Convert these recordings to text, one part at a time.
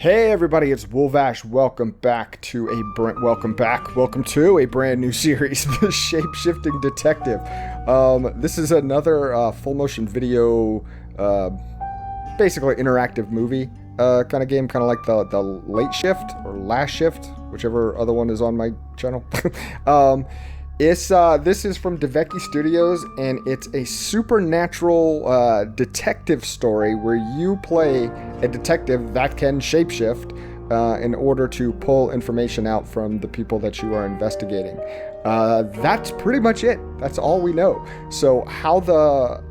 Hey everybody, it's Wolvash. Welcome to a brand new series, the Shapeshifting Detective. This is another full motion video, basically interactive movie kind of game, kind of like the Late Shift or Last Shift, whichever other one is on my channel. This is from Dekker Studios, and it's a supernatural detective story where you play a detective that can shapeshift in order to pull information out from the people that you are investigating. That's pretty much it. That's all we know. So how the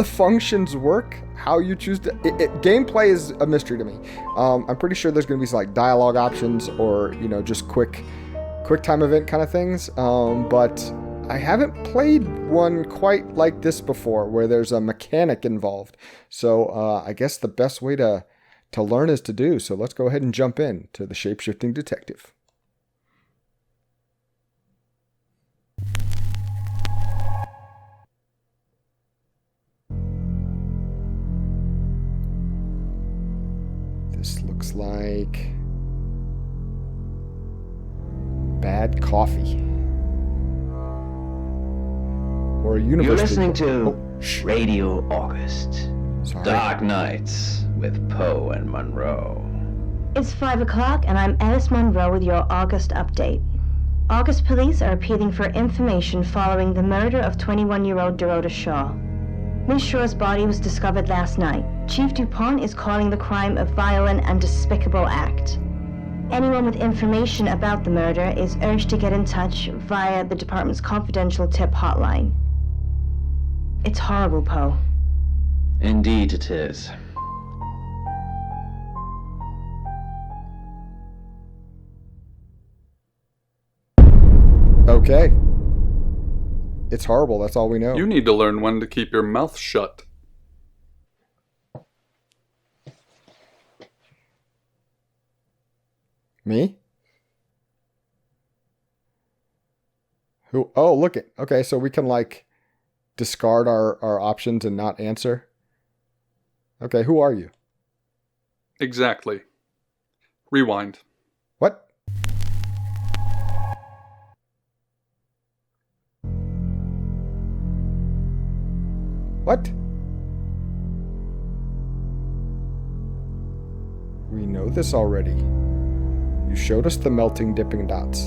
functions work, how you choose to... gameplay is a mystery to me. I'm pretty sure there's going to be some, like, dialogue options or, just quick time event kind of things, but I haven't played one quite like this before where there's a mechanic involved. So I guess the best way to learn is to do. So let's go ahead and jump in to the Shapeshifting Detective. This looks like bad coffee. Or a university. You're listening to Radio August. Sorry. Dark Nights with Poe and Monroe. It's 5 o'clock and I'm Alice Monroe with your August update. August police are appealing for information following the murder of 21-year-old Dorota Shaw. Miss Shaw's body was discovered last night. Chief DuPont is calling the crime a violent and despicable act. Anyone with information about the murder is urged to get in touch via the department's confidential tip hotline. It's horrible, Poe. Indeed it is. Okay. It's horrible, that's all we know. You need to learn when to keep your mouth shut. Me? Who? Oh, look it. Okay, so we can, like, discard our options and not answer. Okay, who are you? Exactly. Rewind. What? What? We know this already. You showed us the melting dipping dots.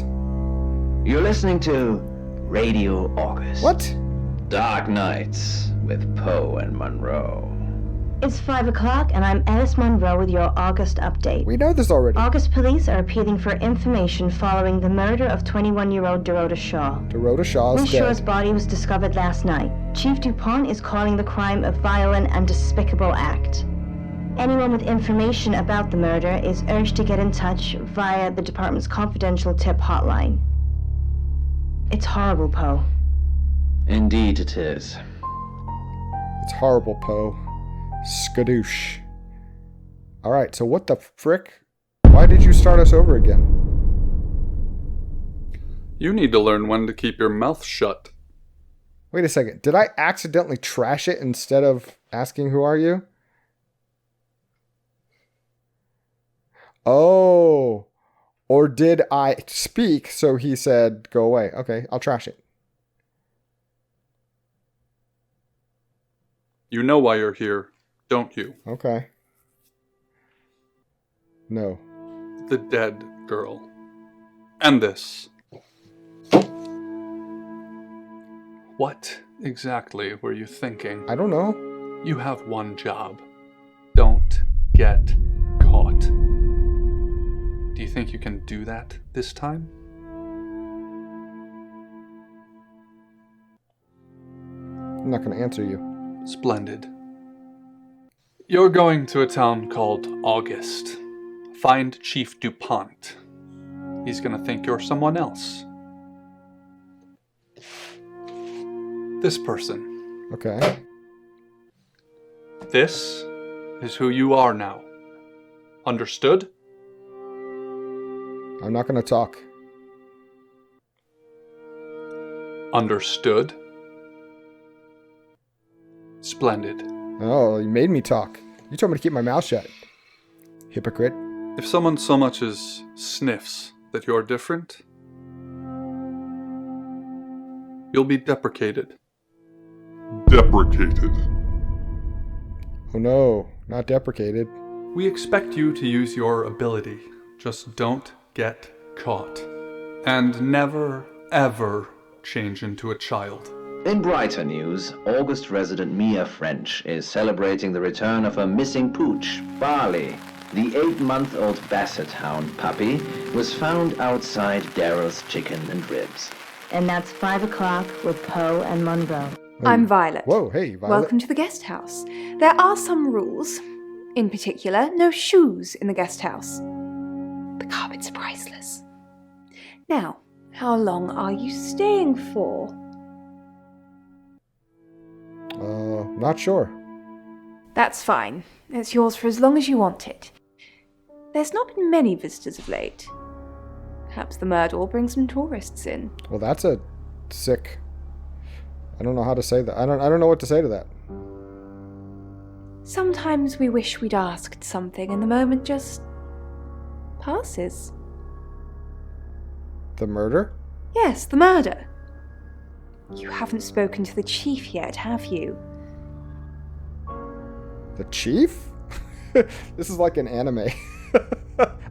You're listening to Radio August. What? Dark Nights with Poe and Monroe. It's 5 o'clock and I'm Alice Monroe with your August update. We know this already. August police are appealing for information following the murder of 21-year-old Dorota Shaw. Dorota Shaw is Miss dead. Shaw's body was discovered last night. Chief DuPont is calling the crime a violent and despicable act. Anyone with information about the murder is urged to get in touch via the department's confidential tip hotline. It's horrible, Poe. Indeed it is. It's horrible, Poe. Skadoosh. Alright, so what the frick? Why did you start us over again? You need to learn when to keep your mouth shut. Wait a second. Did I accidentally trash it instead of asking who are you? Oh. Or did I speak so he said go away? Okay, I'll trash it. You know why you're here, don't you? Okay. No. The dead girl. And this. What exactly were you thinking? I don't know. You have one job. Don't get caught. Do you think you can do that this time? I'm not going to answer you. Splendid. You're going to a town called August. Find Chief DuPont. He's gonna think you're someone else. This person. Okay. This is who you are now. Understood? I'm not going to talk. Understood? Splendid. Oh, you made me talk. You told me to keep my mouth shut. Hypocrite. If someone so much as sniffs that you're different, you'll be deprecated. Deprecated. Oh no, not deprecated. We expect you to use your ability. Just don't get caught. And never, ever change into a child. In brighter news, August resident Mia French is celebrating the return of her missing pooch, Barley. The 8-month-old Basset Hound puppy was found outside Daryl's Chicken and Ribs. And that's 5 o'clock with Poe and Monroe. I'm Violet. Whoa, hey, Violet. Welcome to the guest house. There are some rules. In particular, no shoes in the guest house. The carpets are priceless. Now, how long are you staying for? Not sure. That's fine. It's yours for as long as you want it. There's not been many visitors of late. Perhaps the murder will bring some tourists in. Well, that's a sick... I don't know how to say that. I don't know what to say to that. Sometimes we wish we'd asked something and the moment just passes. The murder? Yes, the murder. You haven't spoken to the chief yet, have you? The chief? This is like an anime.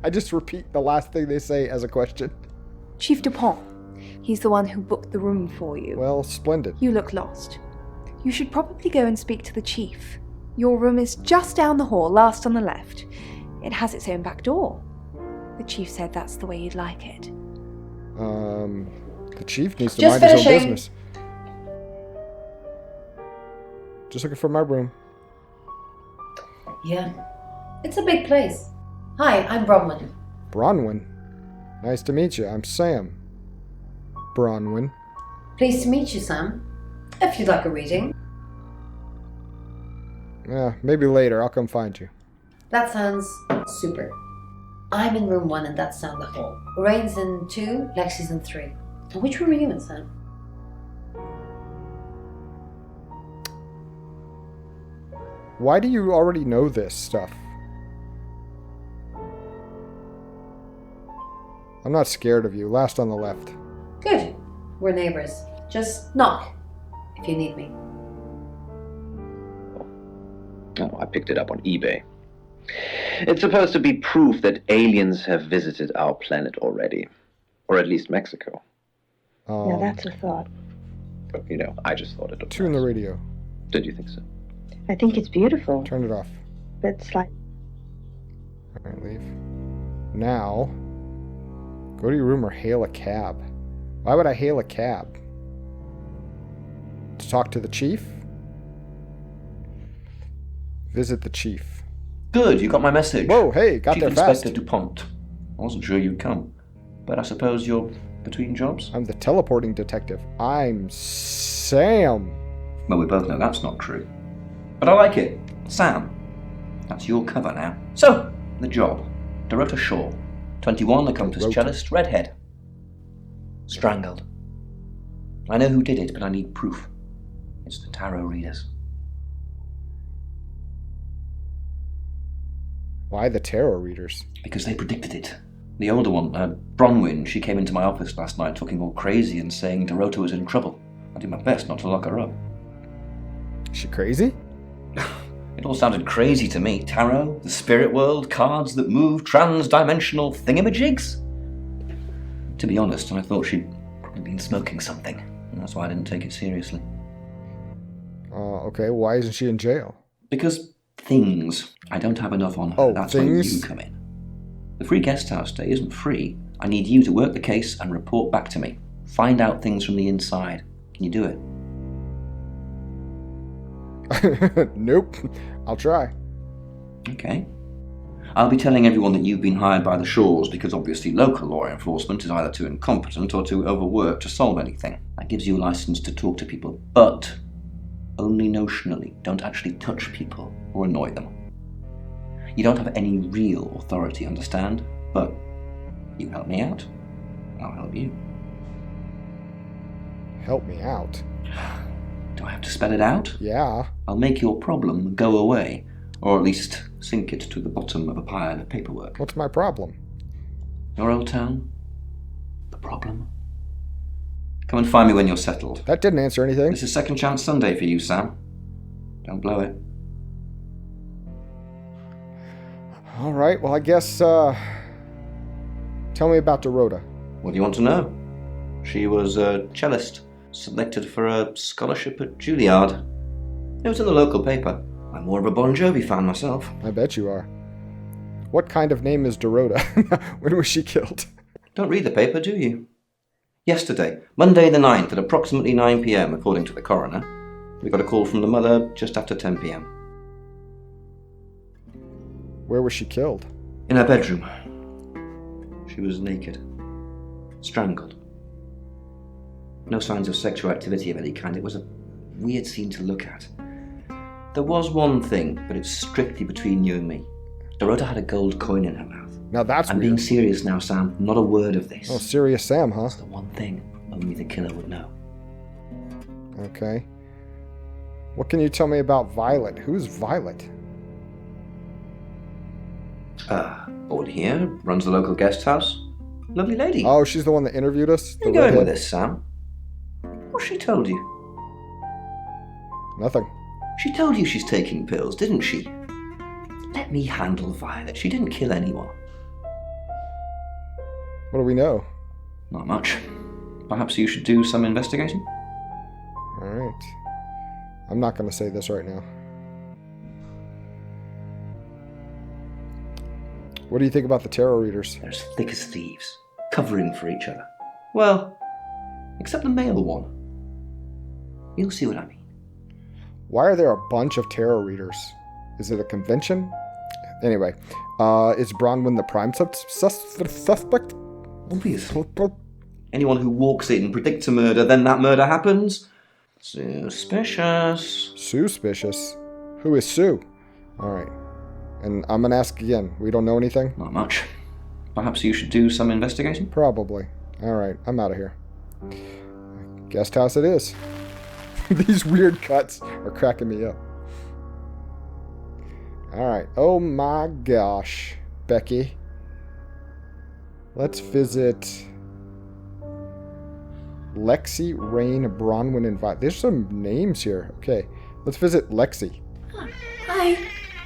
I just repeat the last thing they say as a question. Chief Dupont. He's the one who booked the room for you. Well, splendid. You look lost. You should probably go and speak to the chief. Your room is just down the hall, last on the left. It has its own back door. The chief said that's the way you'd like it. The chief needs to Just mind his own finishing. business. Just looking for my room. Yeah. It's a big place. Hi, I'm Bronwyn. Bronwyn. Nice to meet you. I'm Sam. Bronwyn. Pleased to meet you, Sam. If you'd like a reading. Yeah, maybe later. I'll come find you. That sounds super. I'm in room 1 and that's down the hall. Lorraine's in 2, Lexi's in 3. And which room are you in, Sam? Why do you already know this stuff? I'm not scared of you. Last on the left. Good. We're neighbors. Just knock if you need me. Oh, I picked it up on eBay. It's supposed to be proof that aliens have visited our planet already. Or at least Mexico. Now that's a thought. But, I just thought it. Tune the radio. Did you think so? I think it's beautiful, Turn it off. but slight. Alright, leave. Now, go to your room or hail a cab. Why would I hail a cab? To talk to the chief? Visit the chief. Good, you got my message. Whoa, hey, got Chief there Inspector fast. DuPont. I wasn't sure you'd come. But I suppose you're between jobs? I'm the teleporting detective. I'm Sam. Well, we both know that's not true. But I like it. Sam. That's your cover now. So, the job. Dorota Shaw. 21, accomplished Dorota. cellist, redhead. Strangled. I know who did it, but I need proof. It's the tarot readers. Why the tarot readers? Because they predicted it. The older one, Bronwyn, she came into my office last night talking all crazy and saying Dorota was in trouble. I did my best not to lock her up. Is she crazy? It all sounded crazy to me. Tarot, the spirit world, cards that move, trans-dimensional thingamajigs. To be honest, I thought she'd probably been smoking something, and that's why I didn't take it seriously. Okay, why isn't she in jail? Because things. I don't have enough on her. Oh, That's things? when you come in. The free guest house stay isn't free. I need you to work the case and report back to me. Find out things from the inside. Can you do it? Nope. I'll try. Okay. I'll be telling everyone that you've been hired by the Shaws because obviously local law enforcement is either too incompetent or too overworked to solve anything. That gives you a license to talk to people, but only notionally. Don't actually touch people or annoy them. You don't have any real authority, understand? But you help me out, I'll help you. Help me out. Do I have to spell it out? Yeah. I'll make your problem go away. Or at least sink it to the bottom of a pile of paperwork. What's my problem? Your old town? The problem? Come and find me when you're settled. That didn't answer anything. This is Second Chance Sunday for you, Sam. Don't blow it. All right, well, I guess, tell me about Dorota. What do you want to know? She was a cellist, selected for a scholarship at Juilliard. It was in the local paper. I'm more of a Bon Jovi fan myself. I bet you are. What kind of name is Dorota? When was she killed? Don't read the paper, do you? Yesterday, Monday the 9th at approximately 9 p.m, according to the coroner. We got a call from the mother just after 10 p.m. Where was she killed? In her bedroom. She was naked. Strangled. No signs of sexual activity of any kind. It was a weird scene to look at. There was one thing, but it's strictly between you and me. Dorota had a gold coin in her mouth. Now that's I'm weird. being serious now, Sam. Not a word of this. Oh, Serious Sam, huh? That's the one thing only the killer would know. Okay. What can you tell me about Violet? Who's Violet? Born here, runs the local guest house. Lovely lady. Oh, she's the one that interviewed us? Where are you going with this, Sam? What's she told you? Nothing. She told you she's taking pills, didn't she? Let me handle Violet. She didn't kill anyone. What do we know? Not much. Perhaps you should do some investigating? Alright. I'm not going to say this right now. What do you think about the tarot readers? They're as thick as thieves, covering for each other. Well, except the male one. You'll see what I mean. Why are there a bunch of tarot readers? Is it a convention? Anyway, is Bronwyn the prime suspect? Obviously. Anyone who walks in predicts a murder, then that murder happens. Suspicious. Suspicious? Who is Sue? Alright. And I'm gonna ask again. We don't know anything? Not much. Perhaps you should do some investigating? Probably. Alright, I'm out of here. Guest house it is. These weird cuts are cracking me up. Alright. Oh my gosh. Becky. Let's visit Lexi, Rain, Bronwyn, and Violet. There's some names here. Okay. Let's visit Lexi. Hi.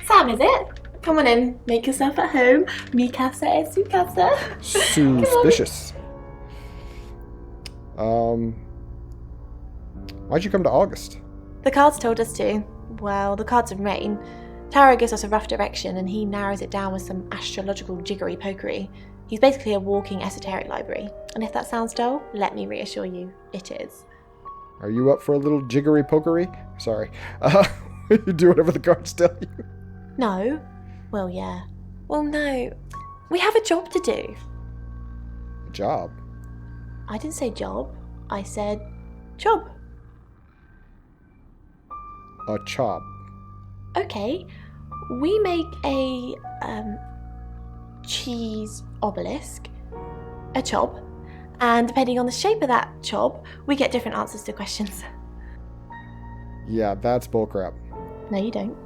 Sam, is it? Come on in. Make yourself at home. Mi casa es su casa. Suspicious. Why'd you come to August? The cards told us to. Well, the cards of rain. Tarot gives us a rough direction and he narrows it down with some astrological jiggery pokery. He's basically a walking esoteric library. And if that sounds dull, let me reassure you, it is. Are you up for a little jiggery pokery? Sorry. You do whatever the cards tell you. No. Well, yeah. Well, no. We have a job to do. A job? I didn't say job. I said job. A chop. Okay. We make a cheese obelisk, a chop, and depending on the shape of that chop, we get different answers to questions. Yeah, that's bullcrap. No, you don't.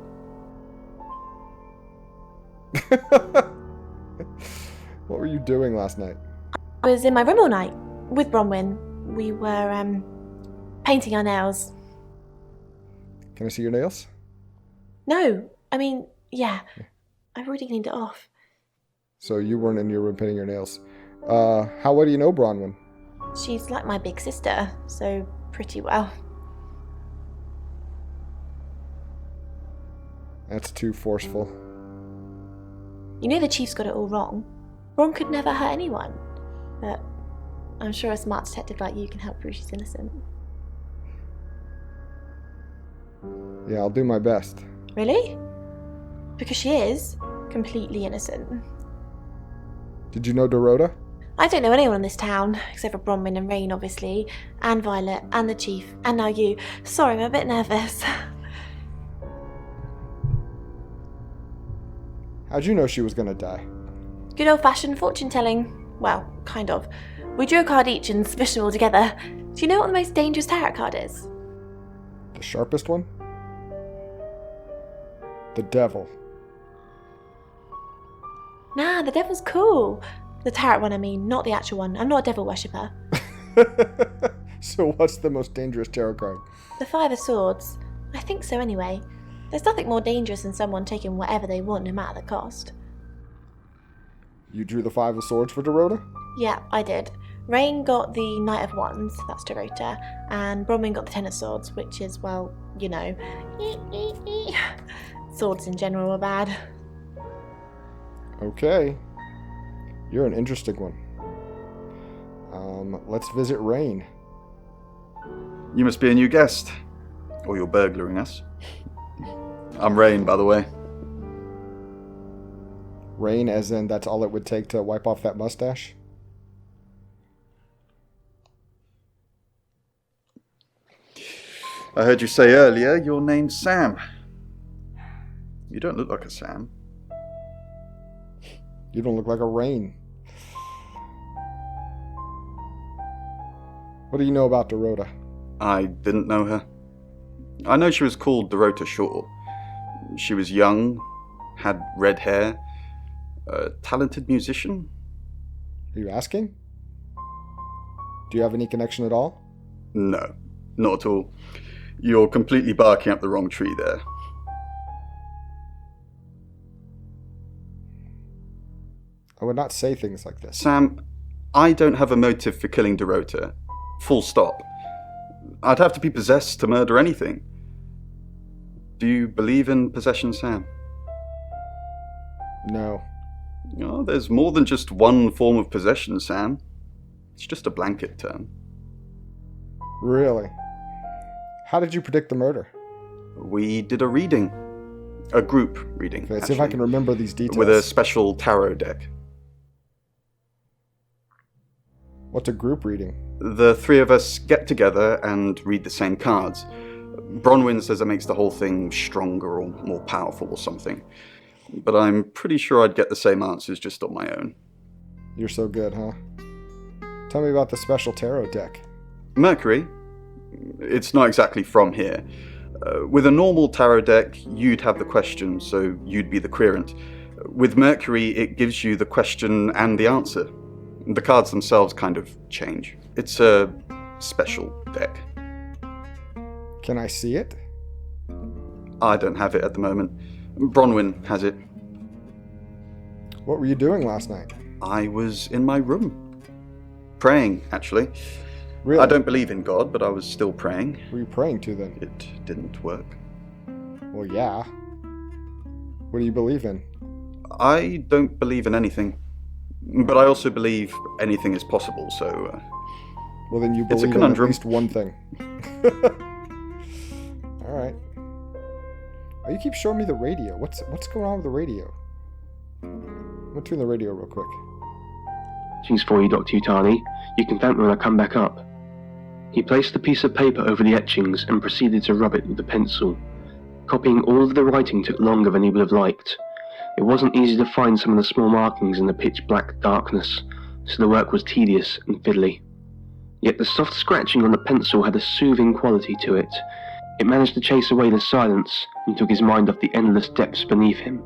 What were you doing last night? I was in my room all night with Bronwyn. We were painting our nails. Can I see your nails? No, I mean, yeah. I've already cleaned it off. So you weren't in your room painting your nails. How well do you know Bronwyn? She's like my big sister, so pretty well. That's too forceful. You know the chief's got it all wrong. Ron could never hurt anyone. But I'm sure a smart detective like you can help prove she's innocent. Yeah, I'll do my best. Really? Because she is completely innocent. Did you know Dorota? I don't know anyone in this town, except for Bronwyn and Rain, obviously, and Violet, and the chief, and now you. Sorry, I'm a bit nervous. How'd you know she was gonna die? Good old-fashioned fortune-telling. Well, kind of. We drew a card each and smushed them all together. Do you know what the most dangerous tarot card is? The sharpest one? The devil. Nah, the devil's cool. The tarot one, I mean, not the actual one. I'm not a devil worshipper. So what's the most dangerous tarot card? The Five of Swords. I think so anyway. There's nothing more dangerous than someone taking whatever they want, no matter the cost. You drew the Five of Swords for Dorota? Yeah, I did. Rain got the Knight of Wands, that's Dorota, and Bronwyn got the Ten of Swords, which is, well, you know. Swords in general are bad. Okay. You're an interesting one. Let's visit Rain. You must be a new guest. Or you're burglaring us. I'm Rain, by the way. Rain, as in that's all it would take to wipe off that mustache? I heard you say earlier your name's Sam. You don't look like a Sam. You don't look like a Rain. What do you know about Dorota? I didn't know her. I know she was called Dorota Shaw. She was young, had red hair, a talented musician. Are you asking? Do you have any connection at all? No, not at all. You're completely barking up the wrong tree there. I would not say things like this. Sam, I don't have a motive for killing Dorota. Full stop. I'd have to be possessed to murder anything. Do you believe in possession, Sam? No. Oh, there's more than just one form of possession, Sam. It's just a blanket term. Really? How did you predict the murder? We did a reading. A group reading, Okay, let's see if I can remember these details. with a special tarot deck. What's a group reading? The three of us get together and read the same cards. Bronwyn says it makes the whole thing stronger or more powerful or something. But I'm pretty sure I'd get the same answers just on my own. You're so good, huh? Tell me about the special tarot deck. Mercury? It's not exactly from here. With a normal tarot deck, you'd have the question, so you'd be the querent. With Mercury, it gives you the question and the answer. The cards themselves kind of change. It's a special deck. Can I see it? I don't have it at the moment. Bronwyn has it. What were you doing last night? I was in my room. Praying, actually. Really? I don't believe in God, but I was still praying. Who were you praying to then? It didn't work. Well, yeah. What do you believe in? I don't believe in anything. But I also believe anything is possible, so... Well, then you it's a believe in at conundrum. least one thing. Alright. Oh, you keep showing me the radio. What's going on with the radio? I'm gonna tune the radio real quick. She's for you, Dr. Utani. You can thank me when I come back up. He placed the piece of paper over the etchings and proceeded to rub it with the pencil. Copying all of the writing took longer than he would have liked. It wasn't easy to find some of the small markings in the pitch-black darkness, so the work was tedious and fiddly. Yet the soft scratching on the pencil had a soothing quality to it. It managed to chase away the silence and took his mind off the endless depths beneath him.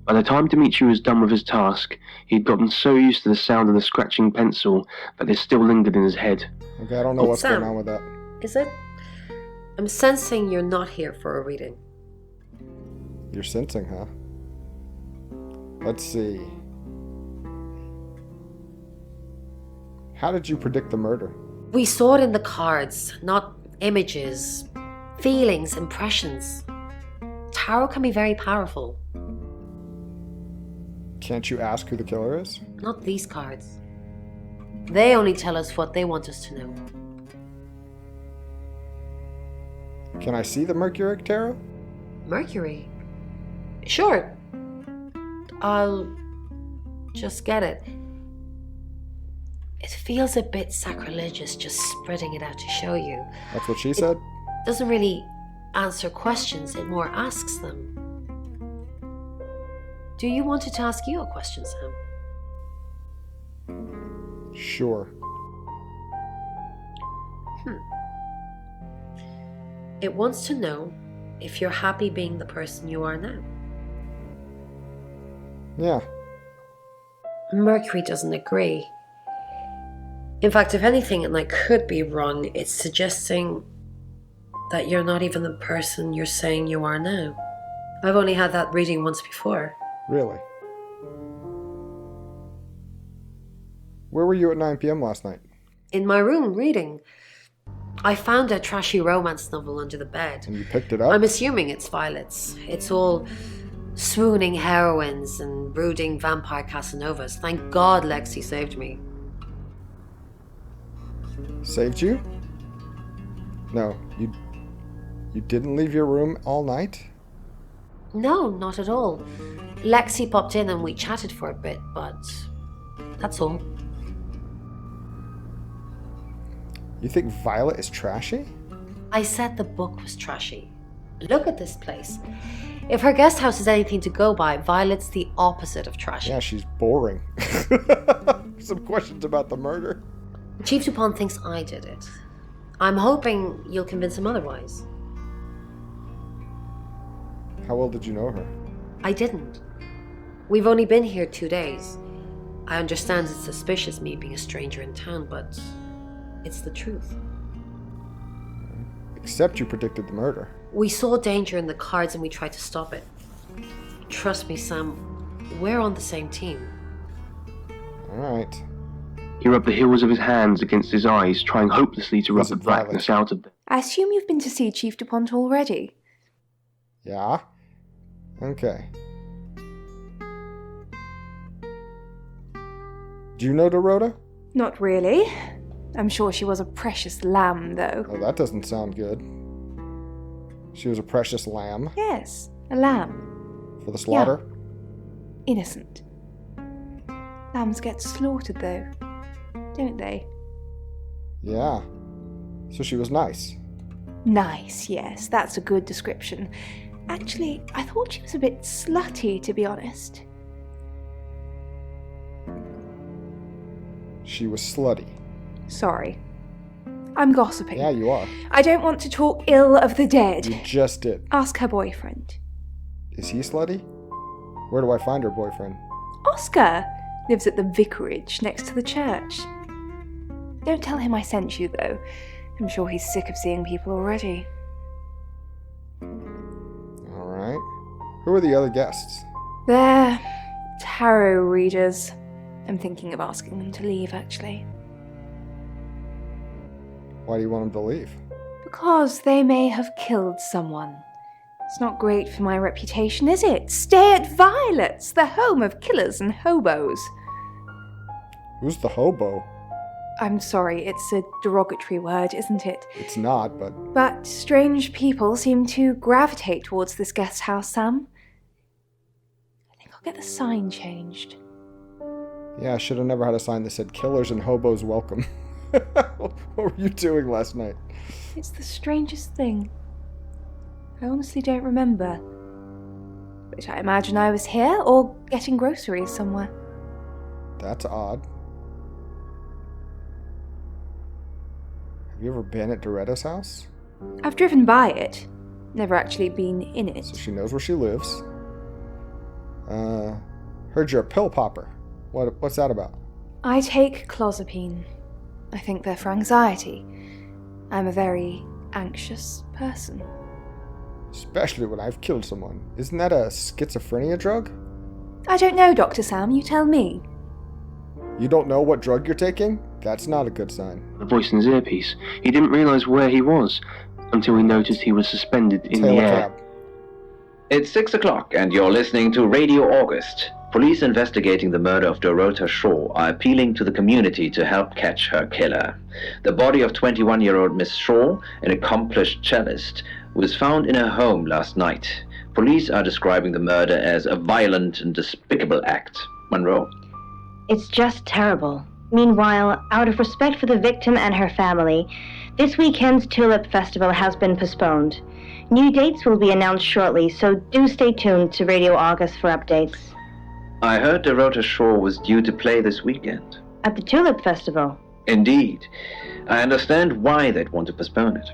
By the time Dimitri was done with his task, he'd gotten so used to the sound of the scratching pencil that it still lingered in his head. Okay, I don't know what's Sam, going on with that. Is it? I'm sensing you're not here for a reading. You're sensing, huh? Let's see. How did you predict the murder? We saw it in the cards, not images, feelings, impressions. Tarot can be very powerful. Can't you ask who the killer is? Not these cards. They only tell us what they want us to know. Can I see the Mercuric Tarot? Mercury? Sure. I'll just get it. It feels a bit sacrilegious just spreading it out to show you. That's what she said? Doesn't really answer questions, it more asks them. Do you want it to ask you a question, Sam? Sure. It wants to know if you're happy being the person you are now. Yeah. Mercury doesn't agree. In fact, if anything, and I could be wrong, it's suggesting that you're not even the person you're saying you are now. I've only had that reading once before. Really? Where were you at 9 p.m. last night? In my room, reading. I found a trashy romance novel under the bed. And you picked it up? I'm assuming it's Violet's. It's all swooning heroines and brooding vampire Casanovas. Thank God Lexi saved me. Saved you? No, you didn't leave your room all night? No, not at all. Lexi popped in and we chatted for a bit, but that's all. You think Violet is trashy? I said the book was trashy. Look at this place. If her guest house is anything to go by, Violet's the opposite of trashy. Yeah, she's boring. Some questions about the murder. Chief Dupont thinks I did it. I'm hoping you'll convince him otherwise. How well did you know her? I didn't. We've only been here 2 days. I understand it's suspicious me being a stranger in town, but it's the truth. Except you predicted the murder. We saw danger in the cards and we tried to stop it. Trust me, Sam, we're on the same team. Alright. He rubbed the heels of his hands against his eyes, trying hopelessly to rub the blackness out of them. I assume you've been to see Chief Dupont already. Yeah? Okay. Do you know Dorota? Not really. I'm sure she was a precious lamb, though. Oh, that doesn't sound good. She was a precious lamb? Yes, a lamb. For the slaughter? Yeah. Innocent. Lambs get slaughtered, though, don't they? Yeah. So she was nice. Nice, yes, that's a good description. Actually, I thought she was a bit slutty, to be honest. She was slutty. Sorry. I'm gossiping. Yeah, you are. I don't want to talk ill of the dead. You just did. Ask her boyfriend. Is he slutty? Where do I find her boyfriend? Oscar lives at the vicarage next to the church. Don't tell him I sent you, though. I'm sure he's sick of seeing people already. Alright. Who are the other guests? They're tarot readers. I'm thinking of asking them to leave, actually. Why do you want them to leave? Because they may have killed someone. It's not great for my reputation, is it? Stay at Violet's, the home of killers and hobos. Who's the hobo? I'm sorry, it's a derogatory word, isn't it? It's not, but... But strange people seem to gravitate towards this guest house, Sam. I think I'll get the sign changed. Yeah, I should have never had a sign that said killers and hobos welcome. What were you doing last night? It's the strangest thing. I honestly don't remember. But I imagine I was here or getting groceries somewhere. That's odd. Have you ever been at Doretta's house? I've driven by it. Never actually been in it. So she knows where she lives. Heard you're a pill popper. What's that about? I take clozapine. I think they're for anxiety. I'm a very anxious person. Especially when I've killed someone. Isn't that a schizophrenia drug? I don't know, Dr. Sam. You tell me. You don't know what drug you're taking? That's not a good sign. A voice in his earpiece. He didn't realise where he was until he noticed he was suspended in the air. It's 6 o'clock and you're listening to Radio August. Police investigating the murder of Dorota Shaw are appealing to the community to help catch her killer. The body of 21-year-old Miss Shaw, an accomplished cellist, was found in her home last night. Police are describing the murder as a violent and despicable act. Monroe. It's just terrible. Meanwhile, out of respect for the victim and her family, this weekend's Tulip Festival has been postponed. New dates will be announced shortly, so do stay tuned to Radio August for updates. I heard Dorota Shaw was due to play this weekend. At the Tulip Festival? Indeed. I understand why they'd want to postpone it.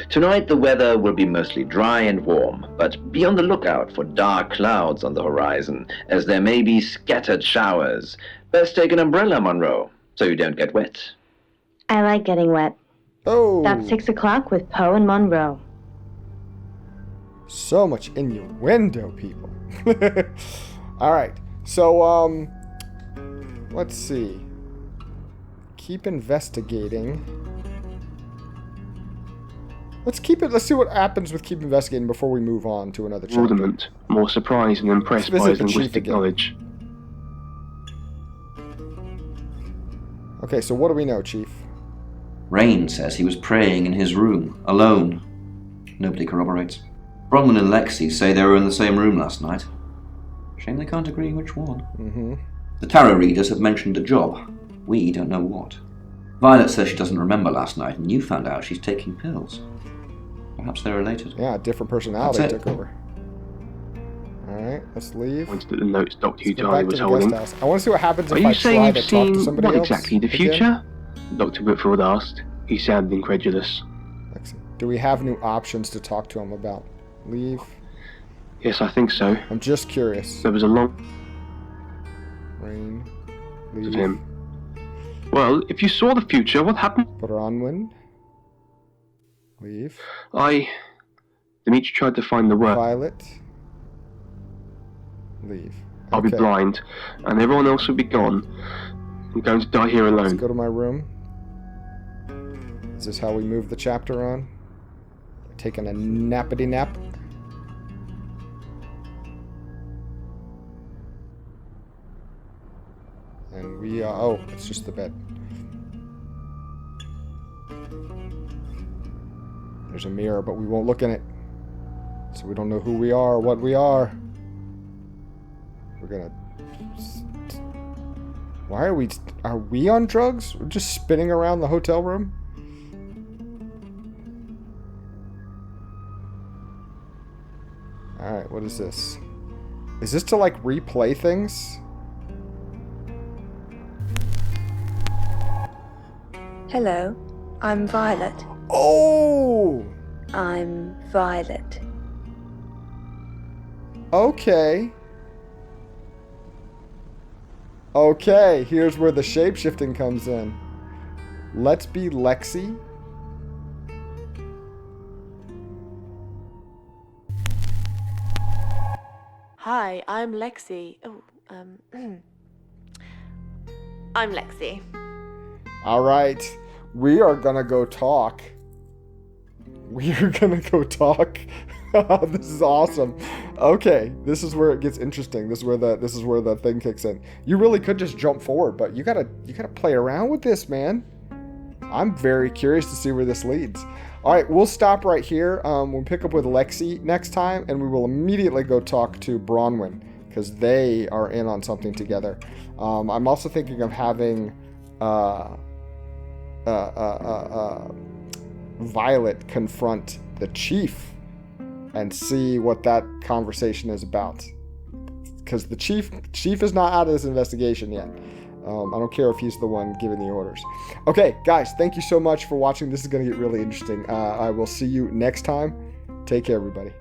Tonight the weather will be mostly dry and warm, but be on the lookout for dark clouds on the horizon, as there may be scattered showers. Best take an umbrella, Monroe, so you don't get wet. I like getting wet. Oh. That's 6 o'clock with Poe and Monroe. So much innuendo, people. All right. So, let's see. Keep investigating. Let's see what happens with keep investigating before we move on to another chapter. Bewilderment, more surprised and impressed by his linguistic knowledge. Okay, so what do we know, Chief? Rain says he was praying in his room, alone. Nobody corroborates. Bronwyn and Lexi say they were in the same room last night. Shame they can't agree which one. Mm-hmm. The tarot readers have mentioned a job. We don't know what. Violet says she doesn't remember last night, and you found out she's taking pills. Perhaps they're related. Yeah, different personality That's it. took over. Alright, let's leave. Pointed at the notes Dr. Let's go Utari back was to the holding. guest house. I want to see what happens Are if you I saying try you've to talk to seen somebody what else. exactly? The again. future? Dr. Whitfield asked. He sounded incredulous. Do we have new options to talk to him about? Leave. Yes, I think so. I'm just curious. There was a long Rain. of Leave. him. Well, if you saw the future, what happened? Bronwyn. Leave. Dimitri tried to find the word. Violet. Leave. I'll be blind, and everyone else will be gone. I'm going to die here Let's alone. go to my room. Is this how we move the chapter on? Taking a nappity nap. And we oh, it's just the bed. There's a mirror, but we won't look in it. So we don't know who we are or what we are. We're gonna... Why are we on drugs? We're just spinning around the hotel room? Alright, what is this? Is this to, like, replay things? Hello, I'm Violet. Oh! I'm Violet. Okay. Okay, here's where the shapeshifting comes in. Let's be Lexi. Hi, I'm Lexi. I'm Lexi. Alright, we are gonna go talk. We are gonna go talk. This is awesome. Okay, this is where it gets interesting. This is where the thing kicks in. You really could just jump forward, but you gotta play around with this, man. I'm very curious to see where this leads. All right, we'll stop right here. We'll pick up with Lexi next time, and we will immediately go talk to Bronwyn because they are in on something together. I'm also thinking of having Violet confront the chief and see what that conversation is about. Because the chief is not out of this investigation yet. I don't care if he's the one giving the orders. Okay, guys, thank you so much for watching. This is going to get really interesting. I will see you next time. Take care, everybody.